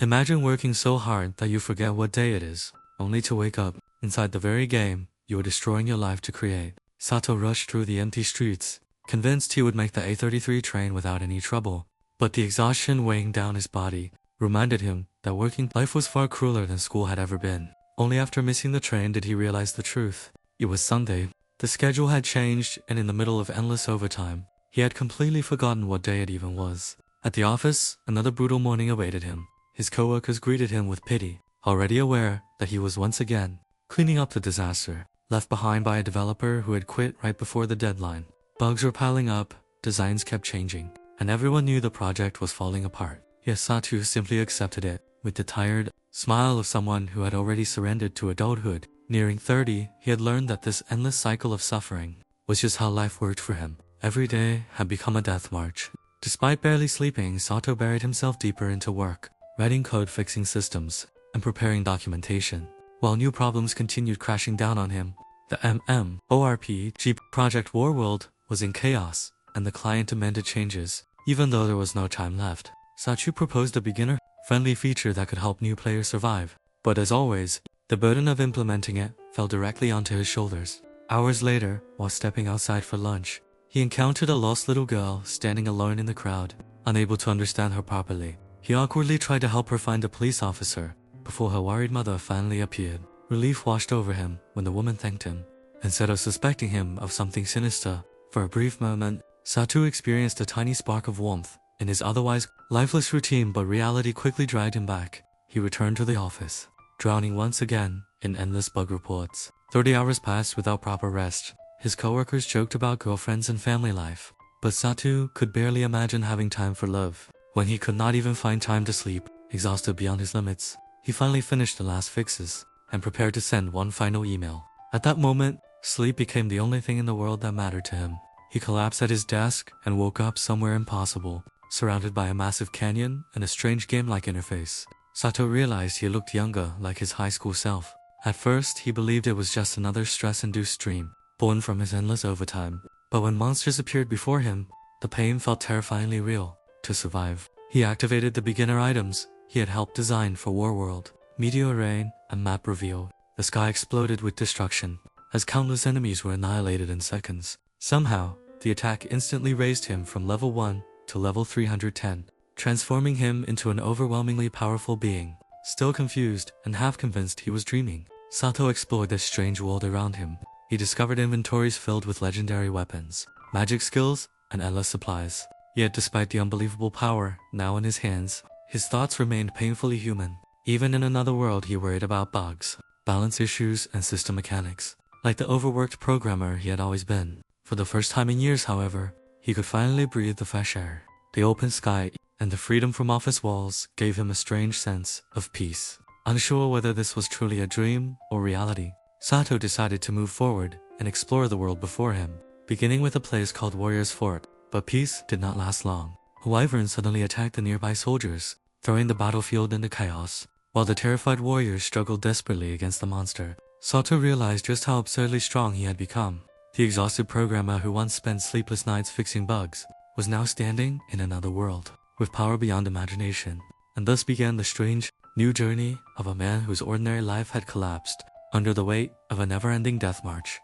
Imagine working so hard that you forget what day it is, only to wake up inside the very game you were destroying your life to create. Satou rushed through the empty streets, convinced he would make the A33 train without any trouble. But the exhaustion weighing down his body reminded him that working life was far crueler than school had ever been. Only after missing the train did he realize the truth. It was Sunday. The schedule had changed, and in the middle of endless overtime, he had completely forgotten what day it even was. At the office, another brutal morning awaited him. His coworkers greeted him with pity, already aware that he was once again cleaning up the disaster left behind by a developer who had quit right before the deadline. Bugs were piling up, designs kept changing, and everyone knew the project was falling apart. Yet Satou simply accepted it, with the tired smile of someone who had already surrendered to adulthood. Nearing 30, he had learned that this endless cycle of suffering was just how life worked for him. Every day had become a death march. Despite barely sleeping, Satou buried himself deeper into work, writing code, fixing systems, and preparing documentation. While new problems continued crashing down on him, the MMORPG project Warworld was in chaos, and the client demanded changes. Even though there was no time left, Satou proposed a beginner-friendly feature that could help new players survive. But as always, the burden of implementing it fell directly onto his shoulders. Hours later, while stepping outside for lunch, he encountered a lost little girl standing alone in the crowd, unable to understand her properly. He awkwardly tried to help her find a police officer before her worried mother finally appeared. Relief washed over him when the woman thanked him. Instead of suspecting him of something sinister, for a brief moment, Satou experienced a tiny spark of warmth in his otherwise lifeless routine, but reality quickly dragged him back. He returned to the office, drowning once again in endless bug reports. 30 hours passed without proper rest. His coworkers joked about girlfriends and family life, but Satou could barely imagine having time for love. When he could not even find time to sleep, exhausted beyond his limits, he finally finished the last fixes and prepared to send one final email. At that moment, sleep became the only thing in the world that mattered to him. He collapsed at his desk and woke up somewhere impossible, surrounded by a massive canyon and a strange game-like interface. Satou realized he looked younger, like his high school self. At first, he believed it was just another stress-induced dream, born from his endless overtime. But when monsters appeared before him, the pain felt terrifyingly real. To survive, he activated the beginner items he had helped design for Warworld. Meteor rain and map reveal. The sky exploded with destruction, as countless enemies were annihilated in seconds. Somehow, the attack instantly raised him from level 1 to level 310, transforming him into an overwhelmingly powerful being. Still confused and half convinced he was dreaming, Satou explored this strange world around him. He discovered inventories filled with legendary weapons, magic skills, and endless supplies. Yet despite the unbelievable power now in his hands, his thoughts remained painfully human. Even in another world, he worried about bugs, balance issues, and system mechanics, like the overworked programmer he had always been. For the first time in years, however, he could finally breathe the fresh air. The open sky and the freedom from office walls gave him a strange sense of peace. Unsure whether this was truly a dream or reality, Satou decided to move forward and explore the world before him, beginning with a place called Warrior's Fort. But peace did not last long. A wyvern suddenly attacked the nearby soldiers, throwing the battlefield into chaos. While the terrified warriors struggled desperately against the monster, Satou realized just how absurdly strong he had become. The exhausted programmer who once spent sleepless nights fixing bugs was now standing in another world, with power beyond imagination. And thus began the strange, new journey of a man whose ordinary life had collapsed under the weight of a never-ending death march.